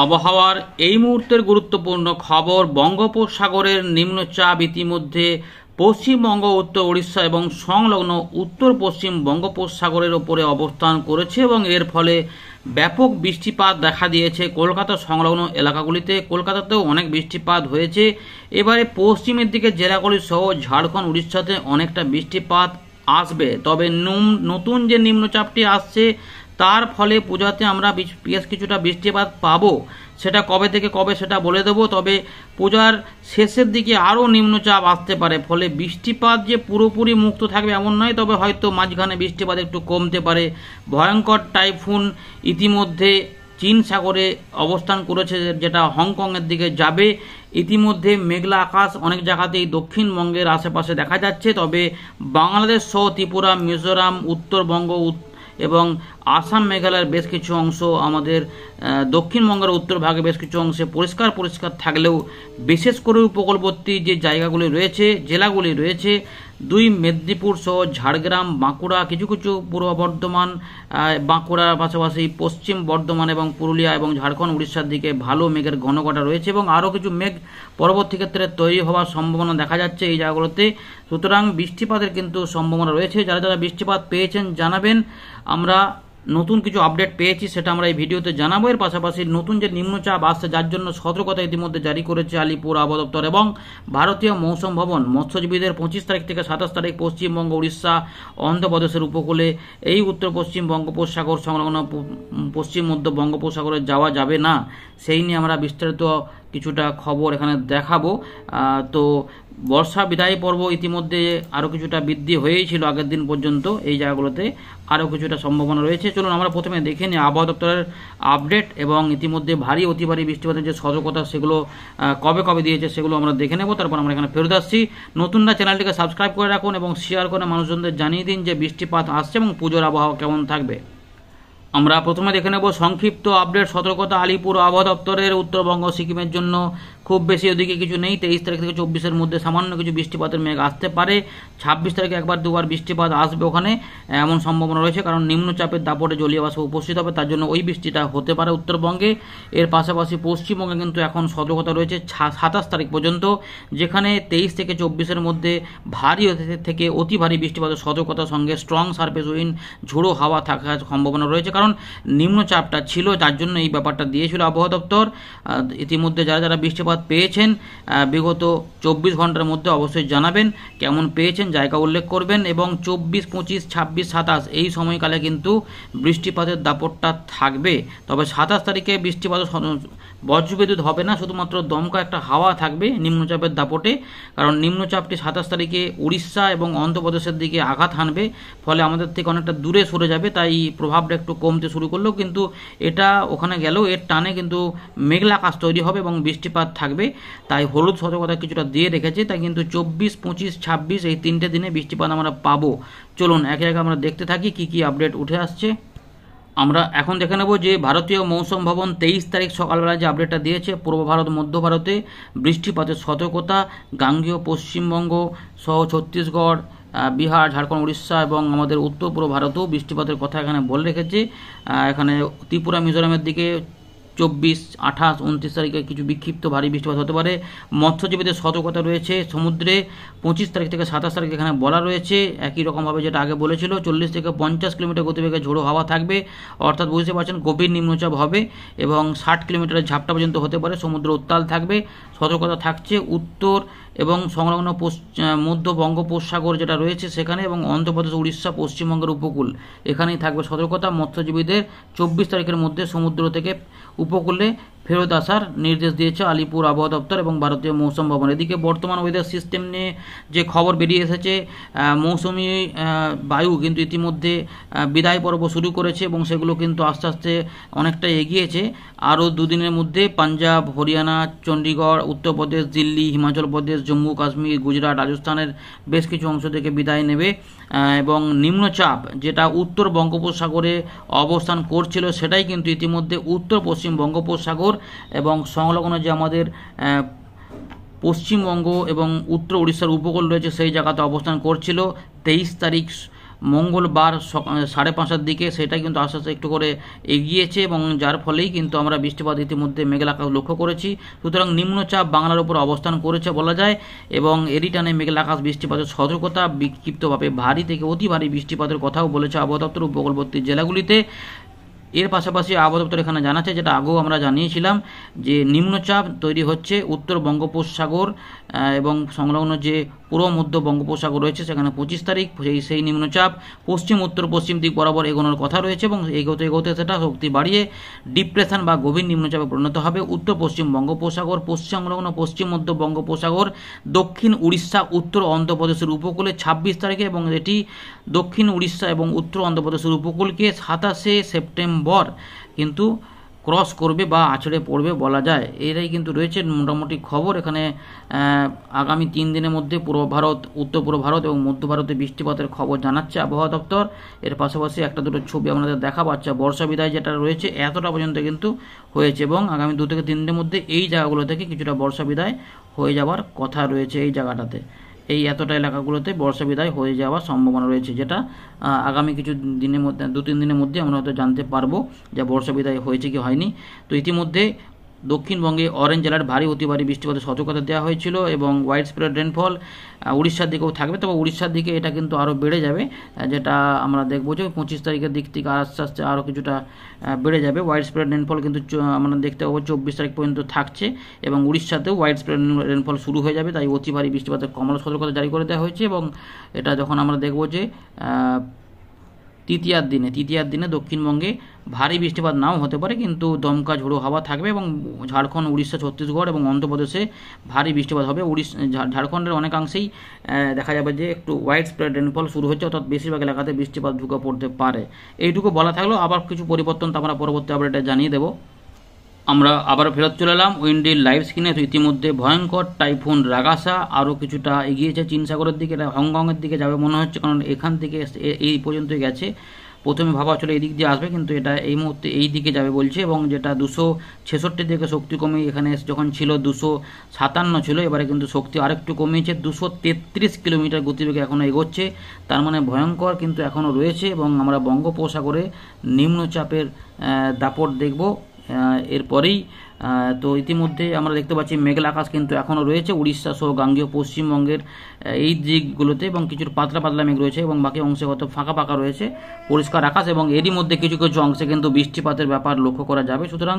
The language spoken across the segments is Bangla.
আবহাওয়ার এই মুহূর্তের গুরুত্বপূর্ণ খবর। বঙ্গোপসাগরের নিম্নচাপ ইতিমধ্যে পশ্চিমবঙ্গ, উত্তর উড়িষ্যা এবং সংলগ্ন উত্তর পশ্চিম বঙ্গোপসাগরের ওপরে অবস্থান করেছে এবং এর ফলে ব্যাপক বৃষ্টিপাত দেখা দিয়েছে কলকাতা সংলগ্ন এলাকাগুলিতে। কলকাতাতেও অনেক বৃষ্টিপাত হয়েছে। এবারে পশ্চিমের দিকে জেলাগুলি সহ ঝাড়খণ্ড, উড়িষ্যাতে অনেকটা বৃষ্টিপাত আসবে। তবে নতুন যে নিম্নচাপটি আসছে তার ফলে পূজাতে আমরা বেশ কিছুটা বৃষ্টিপাত পাবো। সেটা কবে থেকে কবে সেটা বলে দেবো। তবে পূজার শেষের দিকে আরও নিম্নচাপ আসতে পারে, ফলে বৃষ্টিপাত যে পুরোপুরি মুক্ত থাকবে এমন নয়, তবে হয়তো মাঝখানে বৃষ্টিপাত একটু কমতে পারে। ভয়ঙ্কর টাইফুন ইতিমধ্যে চীন সাগরে অবস্থান করেছে, যেটা হংকংয়ের দিকে যাবে। ইতিমধ্যে মেঘলা আকাশ অনেক জায়গাতেই দক্ষিণবঙ্গের আশেপাশে দেখা যাচ্ছে। তবে বাংলাদেশ সহ ত্রিপুরা, মিজোরাম, উত্তরবঙ্গ এবং আসাম, মেঘালয়ের বেশ কিছু অংশ, আমাদের দক্ষিণবঙ্গের উত্তর ভাগে বেশ কিছু অংশে পরিষ্কার থাকলেও বিশেষ করে উপকূলবর্তী যে জায়গাগুলি রয়েছে, জেলাগুলি রয়েছে, দুই মেদিনীপুর সহ ঝাড়গ্রাম, বাঁকুড়া, কিছু পূর্ব বর্ধমান, বাঁকুড়ার পাশাপাশি পশ্চিম বর্ধমান এবং পুরুলিয়া এবং ঝাড়খণ্ড, উড়িষ্যার দিকে ভালো মেঘের ঘনঘটা রয়েছে এবং আরও কিছু মেঘ পরবর্তী ক্ষেত্রে তৈরি হওয়ার সম্ভাবনা দেখা যাচ্ছে এই জায়গাগুলোতে। সুতরাং বৃষ্টিপাতের কিন্তু সম্ভাবনা রয়েছে। যারা যারা বৃষ্টিপাত পেয়েছেন জানাবেন। আমরা নতুন কিছু আপডেট পেয়েছি, সেটা আমরা এই ভিডিওতে জানাবো। এর পাশাপাশি নতুন যে নিম্নচাপ আসছে, যার জন্য সতর্কতা ইতিমধ্যে জারি করেছে আলিপুর আবহাওয়া দপ্তর এবং ভারতীয় মৌসুম ভবন। মৎস্যজীবীদের 25 তারিখ থেকে 27 তারিখ পশ্চিমবঙ্গ, উড়িষ্যা, অন্ধ্রপ্রদেশের উপকূলে এই উত্তর পশ্চিম বঙ্গোপসাগর সংলগ্ন পশ্চিম মধ্য বঙ্গোপসাগরে যাওয়া যাবে না, সেই নিয়ে আমরা বিস্তারিত কিছুটা খবর এখানে দেখাবো। তো বর্ষা বিদায় পর্ব ইতিমধ্যে আরও কিছুটা বৃদ্ধি হয়েই ছিল আগের দিন পর্যন্ত। এই জায়গাগুলোতে আরও কিছুটা সম্ভাবনা রয়েছে। চলুন আমরা প্রথমে দেখে নিই আবহাওয়া দপ্তরের আপডেট এবং ইতিমধ্যে ভারী অতি ভারী বৃষ্টিপাতের যে সতর্কতা সেগুলো কবে কবে দিয়েছে সেগুলো আমরা দেখে নেব। তারপর আমরা এখানে ফেরত আসছি। নতুনরা চ্যানেলটিকে সাবস্ক্রাইব করে রাখুন এবং শেয়ার করে মানুষজনদের জানিয়ে দিন যে বৃষ্টিপাত আসছে এবং পুজোর আবহাওয়া কেমন থাকবে। আমরা প্রথমে দেখে নেব সংক্ষিপ্ত আপডেট সতর্কতা আলিপুর আবহাওয়া দপ্তরের। উত্তরবঙ্গ, সিকিমের জন্য খুব বেশি ওদিকে কিছু নেই। 23 তারিখ থেকে 24-এর মধ্যে সামান্য কিছু বৃষ্টিপাতের মেঘ আসতে পারে। 26 তারিখে একবার দুবার বৃষ্টিপাত আসবে ওখানে, এমন সম্ভাবনা রয়েছে, কারণ নিম্নচাপের দাপটে জলীয় বাষ্প উপস্থিত হবে, তার জন্য ওই বৃষ্টিটা হতে পারে উত্তরবঙ্গে। এর পাশাপাশি পশ্চিমবঙ্গে কিন্তু এখন সতর্কতা রয়েছে 27 তারিখ পর্যন্ত, যেখানে 23 থেকে 24-এর মধ্যে ভারী থেকে অতি ভারী বৃষ্টিপাতের সতর্কতার সঙ্গে স্ট্রং সারফেস উইন্ড, ঝোড়ো হাওয়া থাকার সম্ভাবনা রয়েছে, কারণ নিম্নচাপটা ছিল, যার জন্য এই ব্যাপারটা দিয়েছিল আবহাওয়া দপ্তর। ইতিমধ্যে যারা যারা বৃষ্টিপাত পেয়েছেন বিগত 24 ঘন্টার মধ্যে অবশ্যই জানাবেন কেমন পেয়েছেন, জায়গা উল্লেখ করবেন। এবং 24, 25, 26, 27 এই সময়কালে কিন্তু বৃষ্টিপাতের দাপটটা থাকবে। তবে 27 তারিখে বৃষ্টিপাত বজ্রবিদ্যুৎ হবে না, শুধুমাত্র দমকা একটা হাওয়া থাকবে নিম্নচাপের দাপটে, কারণ নিম্নচাপটি 27 তারিখে উড়িষ্যা এবং অন্ধ্রপ্রদেশের দিকে আঘাত হানবে, ফলে আমাদের থেকে অনেকটা দূরে সরে যাবে, তাই প্রভাবটা একটু কমতে শুরু করলো। কিন্তু এটা ওখানে গেলেও এর টানে কিন্তু মেঘলা আকাশ তৈরি হবে এবং বৃষ্টিপাত থাকবে, তাই হলুদ সতর্কতা কিছুটা দিয়ে রেখেছে। তাই কিন্তু 24, 25, 26 এই 3টে দিনে বৃষ্টিপাত আমরা পাবো। চলুন একে একে আমরা দেখতে থাকি কি কি আপডেট উঠে আসছে। আমরা এখন দেখে নেব যে ভারতীয় মৌসুম ভবন 23 তারিখ সকালবেলা যে আপডেটটা দিয়েছে, পূর্ব ভারত, মধ্য ভারতে বৃষ্টিপাতের সতর্কতা, গাঙ্গেয় পশ্চিমবঙ্গ সহ ছত্তিশগড়, বিহার, ঝাড়খণ্ড, উড়িষ্যা এবং আমাদের উত্তর পূর্ব ভারতেও বৃষ্টিপাতের কথা এখানে বলে রেখেছে। এখানে ত্রিপুরা, মিজোরামের দিকে 24, 28, 29 তারিখে কিছু বিক্ষিপ্ত ভারী বৃষ্টিপাত হতে পারে। মৎস্যজীবীদের সতর্কতা রয়েছে সমুদ্রে 25 তারিখ থেকে 27 তারিখ এখানে বলা রয়েছে, একই রকমভাবে যেটা আগে বলেছিল। 40 থেকে 50 কিলোমিটার গতিবেগে ঝোড়ো হাওয়া থাকবে, অর্থাৎ বুঝতে পারছেন গভীর নিম্নচাপ হবে এবং 60 কিলোমিটারের ঝাপটা পর্যন্ত হতে পারে। সমুদ্র উত্তাল থাকবে। সতর্কতা থাকছে উত্তর এবং সংলগ্ন মধ্য বঙ্গোপসাগর যেটা রয়েছে সেখানে, এবং অন্ধ্রপ্রদেশ, উড়িষ্যা, পশ্চিমবঙ্গের উপকূল এখানেই থাকবে সতর্কতা। মৎস্যজীবীদের 24 তারিখের মধ্যে সমুদ্র থেকে উপকূলে ফেরত আসার নির্দেশ দিয়েছে আলিপুর আবহাওয়া দপ্তর এবং ভারতীয় মৌসুম ভবন। এদিকে বর্তমান ওয়েদার সিস্টেম নিয়ে যে খবর বেরিয়ে এসেছে, মৌসুমি বায়ু কিন্তু ইতিমধ্যে বিদায় পর্ব শুরু করেছে এবং সেগুলো কিন্তু আস্তে আস্তে অনেকটা এগিয়েছে। আরও দুদিনের মধ্যে পাঞ্জাব, হরিয়ানা, চণ্ডীগড়, উত্তরপ্রদেশ, দিল্লি, হিমাচল প্রদেশ, জম্মু কাশ্মীর, গুজরাট, রাজস্থানের বেশ কিছু অংশ থেকে বিদায় নেবে এবং নিম্নচাপ যেটা উত্তর বঙ্গোপসাগরে অবস্থান করছিল সেটাই কিন্তু ইতিমধ্যে উত্তর পশ্চিম বঙ্গোপসাগর এবং সংলগ্ন যে আমাদের পশ্চিমবঙ্গ এবং উত্তর উড়িষ্যার উপকূল রয়েছে সেই জায়গাতে অবস্থান করছিল। 23 তারিখ মঙ্গলবার 5:30টার দিকে সেটা কিন্তু আস্তে আস্তে একটু করে এগিয়েছে এবং যার ফলেই কিন্তু আমরা বৃষ্টিপাত ইতিমধ্যে মেঘলা আকাশ লক্ষ্য করেছি। সুতরাং নিম্নচাপ বাংলার উপর অবস্থান করেছে বলা যায় এবং এরই টানে মেঘলা আকাশ বৃষ্টিপাতের সতর্কতা, বিক্ষিপ্তভাবে ভারী থেকে অতি ভারী বৃষ্টিপাতের কথাও বলেছে আবহাওয়া দপ্তর উপকূলবর্তী জেলাগুলিতে। এর পাশাপাশি আবহাওয়া দপ্তর এখানে জানাচ্ছে, যেটা আগেও আমরা জানিয়েছিলাম, যে নিম্নচাপ তৈরি হচ্ছে উত্তর বঙ্গোপসাগর এবং সংলগ্ন যে পূর্ব মধ্য বঙ্গোপসাগর রয়েছে সেখানে 25 তারিখ সেই নিম্নচাপ পশ্চিম উত্তর পশ্চিম দিক বরাবর এগোনোর কথা রয়েছে এবং এগোতে এগোতে সেটা শক্তি বাড়িয়ে ডিপ্রেশন বা গভীর নিম্নচাপে পরিণত হবে উত্তর পশ্চিম বঙ্গোপসাগর, সংলগ্ন পশ্চিম মধ্য বঙ্গোপসাগর, দক্ষিণ উড়িষ্যা, উত্তর অন্ধ্রপ্রদেশের উপকূলে 26 তারিখে এবং এটি দক্ষিণ উড়িষ্যা এবং উত্তর অন্ধ্রপ্রদেশের উপকূলকে 27শে সেপ্টেম্বর কিন্তু ক্রস করবে বা আছড়ে পড়বে বলা যায়। এরাই কিন্তু রয়েছে মোটামুটি খবর। এখানে আগামী 3 দিনের মধ্যে পূর্ব ভারত, উত্তর পূর্ব ভারত এবং মধ্য ভারতে বৃষ্টিপাতের খবর জানাচ্ছে আবহাওয়া দপ্তর। এর পাশাপাশি একটা দুটো ছবি আপনাদের দেখা পাচ্ছে, বর্ষা বিদায় যেটা রয়েছে এতটা পর্যন্ত কিন্তু হয়েছে এবং আগামী 2 থেকে 3 দিনের মধ্যে এই জায়গাগুলো থেকে কিছুটা বর্ষা বিদায় হয়ে যাওয়ার কথা রয়েছে। এই জায়গাটাতে এই এতটা এলাকাগুলোতে বর্ষা বিদায় হয়ে যাওয়ার সম্ভাবনা রয়েছে, যেটা আগামী কিছু দিনের মধ্যে 2-3 দিনের মধ্যে আমরা হয়তো জানতে পারবো যে বর্ষা বিদায় হয়েছে কি হয়নি। তো ইতিমধ্যে দক্ষিণবঙ্গে অরেঞ্জ অ্যালার্ট, ভারী অতি ভারী বৃষ্টিপাতের সতর্কতা দেওয়া হয়েছিল এবং ওয়াইড স্প্রেড রেনফল উড়িষ্যার দিকেও থাকবে। তবে উড়িষ্যার দিকে এটা কিন্তু আরও বেড়ে যাবে, যেটা আমরা দেখবো যে 25 তারিখের দিক থেকে আস্তে আস্তে আরও কিছুটা বেড়ে যাবে। ওয়াইড স্প্রেড রেনফল কিন্তু আমরা দেখতে পাবো 24 তারিখ পর্যন্ত থাকছে এবং উড়িষ্যাতেও ওয়াইড স্প্রেড রেনফল শুরু হয়ে যাবে। তাই অতি ভারী বৃষ্টিপাতের কমলা সতর্কতা জারি করে দেওয়া হয়েছে এবং এটা যখন আমরা দেখবো যে তৃতীয়ার দিনে দক্ষিণবঙ্গে ভারী বৃষ্টিপাত নাও হতে পারে, কিন্তু দমকা ঝোড়ো হাওয়া থাকবে এবং ঝাড়খণ্ড, উড়িষ্যা, ছত্তিশগড় এবং অন্ধ্রপ্রদেশে ভারী বৃষ্টিপাত হবে। ঝাড়খণ্ডের অনেকাংশেই দেখা যাবে যে একটু ওয়াইড স্প্রেড রেনফল শুরু হচ্ছে, অর্থাৎ বেশিরভাগ এলাকাতে বৃষ্টিপাত ঢুকে পড়তে পারে। এইটুকু বলা থাকলেও আবার কিছু পরিবর্তন তো আমরা পরবর্তী আপডেটে জানিয়ে দেবো। আমরা আবারও ফেরত চলে এলাম উইন্ডির লাইভ স্ক্রিনে। তো ইতিমধ্যে ভয়ঙ্কর টাইফুন রাগাসা আরও কিছুটা এগিয়েছে চীন সাগরের দিকে, এটা হংকংয়ের দিকে যাবে মনে হচ্ছে, কারণ এখান থেকে এই পর্যন্তই গেছে। প্রথমে ভাবা চলে এই দিক দিয়ে আসবে, কিন্তু এটা এই মুহূর্তে এই দিকে যাবে বলছে এবং যেটা 266 থেকে শক্তি কমে এখানে যখন ছিল 257 ছিল, এবারে কিন্তু শক্তি আরেকটু কমিয়েছে, 233 কিলোমিটার গতিবেগে এখনও এগোচ্ছে। তার মানে ভয়ঙ্কর কিন্তু এখনও রয়েছে এবং আমরা বঙ্গোপসাগরে নিম্নচাপের দাপট দেখব এরপরেই। তো ইতিমধ্যে আমরা দেখতে পাচ্ছি মেঘলা আকাশ কিন্তু এখনও রয়েছে উড়িষ্যা সহ গাঙ্গেয় পশ্চিমবঙ্গের এই দিকগুলোতে এবং কিছু পাতলা পাতলা মেঘ রয়েছে এবং বাকি অংশে কত ফাঁকা ফাঁকা রয়েছে, পরিষ্কার আকাশ এবং এরই মধ্যে কিছু কিছু অংশে কিন্তু বৃষ্টিপাতের ব্যাপার লক্ষ্য করা যাবে। সুতরাং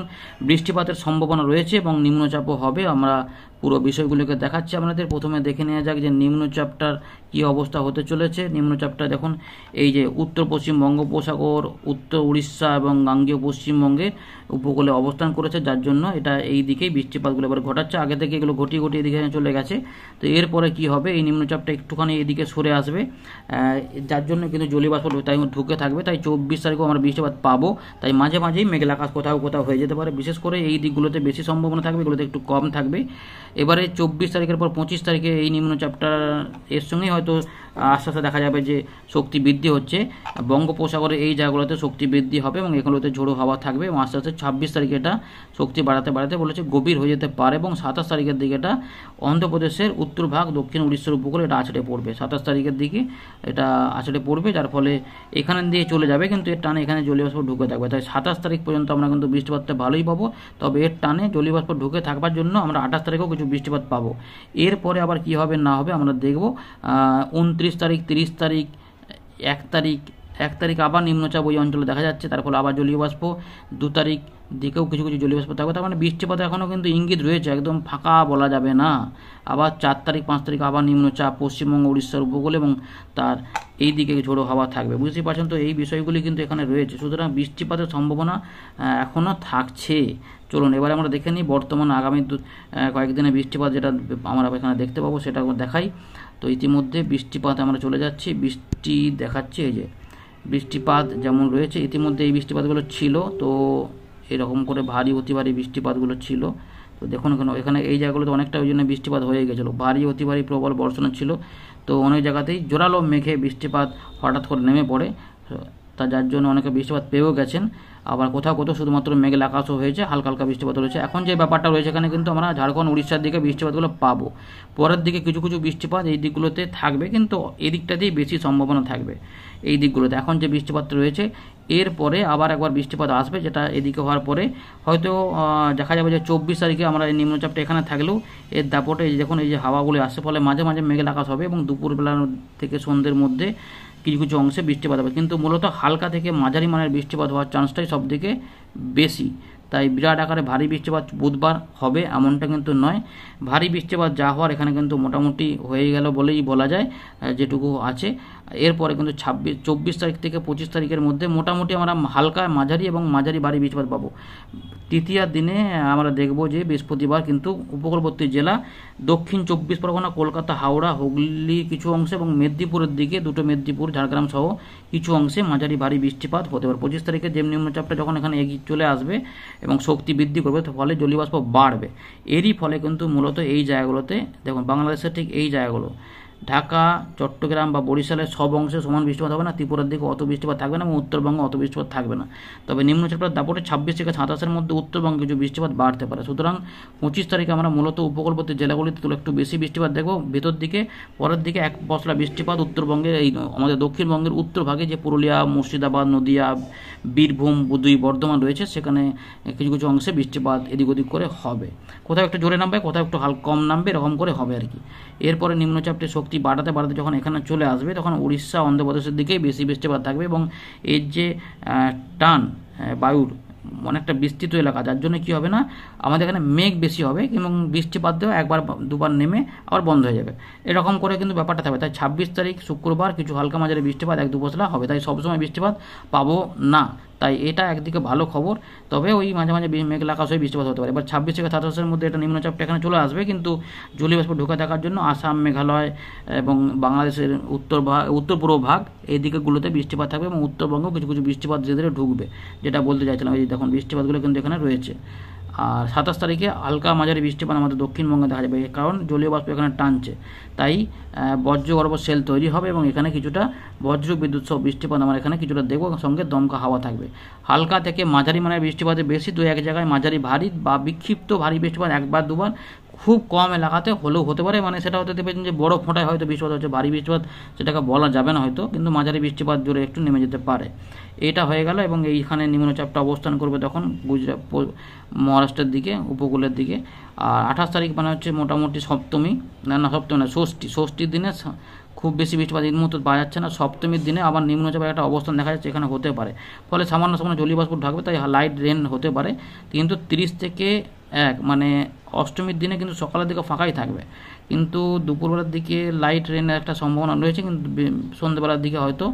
বৃষ্টিপাতের সম্ভাবনা রয়েছে এবং নিম্নচাপও হবে। আমরা পুরো বিষয়গুলোকে দেখাচ্ছি আপনাদের। প্রথমে দেখে নেওয়া যাক যে নিম্নচাপটার কি অবস্থা হতে চলেছে। নিম্নচাপটা দেখুন এই যে উত্তর পশ্চিম বঙ্গোপসাগর, উত্তর উড়িষ্যা এবং গাঙ্গেয় পশ্চিমবঙ্গে উপকূলে অবস্থান করেছে, যার জন্য এটা এই দিকেই বৃষ্টিপাতগুলো এবার ঘটাচ্ছে। আগে থেকে এগুলো ঘটিয়ে ঘটিয়ে এদিকে চলে গেছে। তো এরপরে কি হবে, এই নিম্নচাপটা একটুখানি এদিকে সরে আসবে, যার জন্য কিন্তু জলীয়বাষ্প তাই ঢুকে থাকবে। তাই 24 তারিখেও আমরা বৃষ্টিপাত পাবো। তাই মাঝে মাঝেই মেঘলা আকাশ কোথাও কোথাও হয়ে যেতে পারে, বিশেষ করে এই দিকগুলোতে বেশি সম্ভাবনা থাকবে, এগুলোতে একটু কম থাকবে। এবারে 24 তারিখের পর 25 তারিখে এই নিম্নচাপটা এর সঙ্গেই হয়তো আস্তে আস্তে দেখা যাবে যে শক্তি বৃদ্ধি হচ্ছে। বঙ্গোপসাগরে এই জায়গাগুলোতে শক্তি বৃদ্ধি হবে এবং এগুলোতে ঝোড়ো হাওয়া থাকবে এবং আস্তে আস্তে 26 তারিখে এটা শক্তি বাড়াতে বাড়াতে বলেছে গভীর হয়ে যেতে পারে এবং 27 তারিখের দিকে এটা অন্ধ্রপ্রদেশের উত্তর ভাগ, দক্ষিণ উড়িষ্যার উপকূলে এটা আছড়ে পড়বে। 27 তারিখের দিকে এটা আছড়ে পড়বে, যার ফলে এখানে দিয়ে চলে যাবে, কিন্তু এর টানে এখানে জলীয়বাষ্প ঢুকে থাকবে। তাই 27 তারিখ পর্যন্ত আমরা কিন্তু বৃষ্টিপাতটা ভালোই পাবো, তবে এর টানে জলীয়বাষ্প ঢুকে থাকবার জন্য আমরা 28 তারিখেও কিছু বৃষ্টিপাত পাবো। এরপরে আবার কি হবে না হবে আমরা দেখব। 29 তারিখ, 30 তারিখ, 1 তারিখ আবার নিম্নচাপ ওই অঞ্চলে দেখা যাচ্ছে, তার ফলে আবার জলীয়বাষ্প। 2 তারিখ দিকেও কিছু কিছু জলীয়বাষ্প থাকবে। তার মানে বৃষ্টিপাত এখনও কিন্তু ইঙ্গিত রয়েছে, একদম ফাঁকা বলা যাবে না। আবার 4 তারিখ, 5 তারিখ আবার নিম্নচাপ পশ্চিমবঙ্গ, উড়িষ্যার উপকূলে এবং তার এই দিকে ঝোড়ো হাওয়া থাকবে। বুঝতেই পারছেন, তো এই বিষয়গুলি কিন্তু এখানে রয়েছে। সুতরাং বৃষ্টিপাতের সম্ভাবনা এখনও থাকছে। চলুন এবারে আমরা দেখে নিই বর্তমান আগামী কয়েকদিনে বৃষ্টিপাত যেটা আমরা এখানে দেখতে পাবো সেটা দেখাই। তো ইতিমধ্যে বৃষ্টিপাত আমরা চলে যাচ্ছি, বৃষ্টি দেখাচ্ছে। এই যে বৃষ্টিপাত যেমন রয়েছে, ইতিমধ্যে এই বৃষ্টিপাতগুলো ছিল, তো এরকম করে ভারী অতি ভারী বৃষ্টিপাতগুলো ছিল। তো দেখুন এখানে এই জায়গাগুলোতে অনেকটা ওই জন্য বৃষ্টিপাত হয়ে গেছিলো, ভারী অতি ভারী প্রবল বর্ষণ ছিল। তো অনেক জায়গাতেই জোরালো মেঘে বৃষ্টিপাত হঠাৎ করে নেমে পড়ে, তা যার জন্য অনেকে বৃষ্টিপাত পেয়েও গেছেন। আবার কোথাও কোথাও শুধুমাত্র মেঘলা আকাশও হয়েছে, হালকা হালকা বৃষ্টিপাত রয়েছে। এখন যে ব্যাপারটা রয়েছে এখানে কিন্তু আমরা ঝাড়খণ্ড উড়িষ্যার দিকে বৃষ্টিপাতগুলো পাবো। পরের দিকে কিছু কিছু বৃষ্টিপাত এই দিকগুলোতে থাকবে, কিন্তু এই দিকটাতেই বেশি সম্ভাবনা থাকবে এই দিকগুলোতে। এখন যে বৃষ্টিপাত রয়েছে এরপরে আবার একবার বৃষ্টিপাত আসবে, যেটা এদিকে হওয়ার পরে হয়তো দেখা যাবে যে 24 তারিখে আমরা এই নিম্নচাপটা এখানে থাকলেও এর দাপটে যখন এই যে হাওয়াগুলি আসছে, ফলে মাঝে মাঝে মেঘলা আকাশ হবে এবং দুপুরবেলার থেকে সন্ধ্যের মধ্যে কিছু কিছু অংশে বৃষ্টিপাত হবে, কিন্তু মূলত হালকা থেকে মাঝারি মানের বৃষ্টিপাত হওয়ার চান্সটাই সবথেকে বেশি। তাই বিরাট আকারে ভারী বৃষ্টিপাত বুধবার হবে এমনটা কিন্তু নয়। ভারী বৃষ্টিপাত যা হওয়ার এখানে কিন্তু মোটামুটি হয়ে গেল বলেই বলা যায়, যেটুকু আছে। এরপরে কিন্তু 24 তারিখ থেকে 25 তারিখের মধ্যে মোটামুটি আমরা হালকা মাঝারি এবং মাঝারি ভারী বৃষ্টিপাত পাবো। তৃতীয় দিনে আমরা দেখব যে বৃহস্পতিবার কিন্তু উপকূলবর্তী জেলা দক্ষিণ 24 পরগনা, কলকাতা, হাওড়া, হুগলি কিছু অংশে এবং মেদিনীপুরের দিকে দুটো মেদিনীপুর, ঝাড়গ্রাম সহ কিছু অংশে মাঝারি ভারী বৃষ্টিপাত হতে পারে। 25 তারিখে যে নিম্নচাপটা যখন এখানে এগিয়ে চলে আসবে এবং শক্তি বৃদ্ধি করবে, ফলে জলীয়বাষ্প বাড়বে। এরই ফলে কিন্তু মূলত এই জায়গাগুলোতে দেখুন, বাংলাদেশের ঠিক এই জায়গাগুলো ঢাকা, চট্টগ্রাম বা বরিশালের সব অংশে সমান বৃষ্টিপাত হবে না, ত্রিপুরার দিকে অত বৃষ্টিপাত থাকবে না এবং উত্তরবঙ্গে অত বৃষ্টিপাত থাকবে না। তবে নিম্নচাপের দাপটে 26 থেকে 27-এর মধ্যে উত্তরবঙ্গে কিছু বৃষ্টিপাত বাড়তে পারে। সুতরাং 25 তারিখে আমরা মূলত উপকূলবর্তী জেলাগুলিতে তুলে একটু বেশি বৃষ্টিপাত দেখব। ভেতর দিকে পরের দিকে এক পশলা বৃষ্টিপাত উত্তরবঙ্গের এই আমাদের দক্ষিণবঙ্গের উত্তরভাগে যে পুরুলিয়া, মুর্শিদাবাদ, নদিয়া, বীরভূম, বর্ধমান রয়েছে, সেখানে কিছু কিছু অংশে বৃষ্টিপাত এদিক ওদিক করে হবে। কোথাও একটু জোরে নামবে, কোথাও একটু কম নামবে, এরকম করে হবে আর কি। এরপরে নিম্নচাপটি শক্তি বাড়াতে বাড়াতে যখন এখানে চলে আসবে, তখন উড়িষ্যা, অন্ধ্রপ্রদেশের দিকেই বেশি বৃষ্টিপাত থাকবে এবং এর যে টান বায়ুর অনেকটা বিস্তৃত এলাকা, যার জন্য কী হবে না, আমাদের এখানে মেঘ বেশি হবে এবং বৃষ্টিপাত দেওয়া একবার দুবার নেমে আবার বন্ধ হয়ে যাবে, এরকম করে কিন্তু ব্যাপারটা থাকবে। তাই 26 তারিখ শুক্রবার কিছু হালকা মাঝারি বৃষ্টিপাত 1-2 পশলা হবে, তাই সবসময় বৃষ্টিপাত পাবো না। তাই এটা একদিকে ভালো খবর, তবে ওই মাঝে মাঝে মেঘলা আকাশ হয়ে বৃষ্টিপাত হতে পারে। এবার 26 থেকে 27-এর মধ্যে এটা নিম্নচাপটা এখানে চলে আসবে, কিন্তু জলীয়বাষ্প ঢুকে থাকার জন্য আসাম, মেঘালয় এবং বাংলাদেশের উত্তর পূর্ব ভাগ এই দিকেগুলোতে বৃষ্টিপাত থাকবে এবং উত্তরবঙ্গেও কিছু কিছু বৃষ্টিপাত ধীরে ধীরে ঢুকবে, যেটা বলতে চাইছিলাম। এই দেখুন বৃষ্টিপাতগুলো কিন্তু এখানে রয়েছে। আর 27 তারিখে হালকা মাঝারি বৃষ্টিপাত আমাদের দক্ষিণবঙ্গে দেখা যাবে, কারণ জলীয় বাষ্প এখানে টানছে, তাই বজ্রগর্ভ সেল তৈরি হবে এবং এখানে কিছুটা বজ্র বিদ্যুৎ সহ বৃষ্টিপাত আমরা এখানে কিছুটা দেখব, সঙ্গে দমকা হাওয়া থাকবে। হালকা থেকে মাঝারি মানের বৃষ্টিপাতে বেশি, 2-1 জায়গায় মাঝারি ভারী বা বিক্ষিপ্ত ভারী বৃষ্টিপাত 1-2 বার খুব কম এলাকাতে হলেও হতে পারে, মানে সেটা হতে দেখবেন যে বড় ফোঁটায় হয়তো বৃষ্টিপাত হচ্ছে, ভারী বৃষ্টিপাত সেটাকে বলা যাবে না হয়তো, কিন্তু মাঝারি বৃষ্টিপাত জোরে একটু নেমে যেতে পারে। এটা হয়ে গেল এবং এইখানে নিম্নচাপটা অবস্থান করবে তখন মহারাষ্ট্রের দিকে, উপকূলের দিকে। আর 28 তারিখ মানে হচ্ছে মোটামুটি সপ্তমী না ষষ্ঠীর দিনে খুব বেশি বৃষ্টিপাত এই মুহূর্তে পাওয়া যাচ্ছে না। সপ্তমীর দিনে আবার নিম্নচাপের একটা অবস্থান দেখা যাচ্ছে, এখানে হতে পারে, ফলে সামান্য জলীয়বাষ্প ঢাকবে, তাই লাইট রেন হতে পারে। কিন্তু 30 থেকে 1 মানে অষ্টমীর দিনে কিন্তু সকালের দিকে ফাঁকাই থাকবে, কিন্তু দুপুরবেলার দিকে লাইট রেনের একটা সম্ভাবনা রয়েছে, কিন্তু সন্ধ্যেবেলার দিকে হয়তো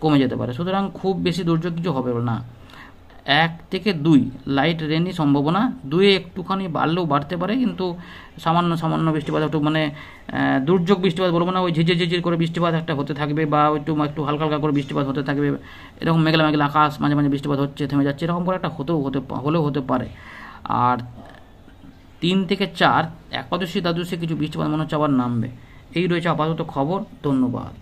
কমে যেতে পারে। সুতরাং খুব বেশি দুর্যোগ কিছু হবে না। 1 থেকে 2 লাইট রেনই সম্ভাবনা, 2 একটুখানি বাড়লেও বাড়তে পারে, কিন্তু সামান্য বৃষ্টিপাত একটু মানে দুর্যোগ বৃষ্টিপাত বলবো না, ওই ঝিঝির করে বৃষ্টিপাত একটা হতে থাকবে বা একটু হালকা হালকা করে বৃষ্টিপাত হতে থাকবে, এরকম মেঘলা আকাশ, মাঝে মাঝে বৃষ্টিপাত হচ্ছে, থেমে যাচ্ছে, এরকম করে একটা হলেও হতে পারে। আর 3 থেকে 4 একাদশী দ্বাদশী কিছু বৃষ্টিপাত মনে হচ্ছে আবার নামবে। এই রয়েছে আপাতত খবর। ধন্যবাদ।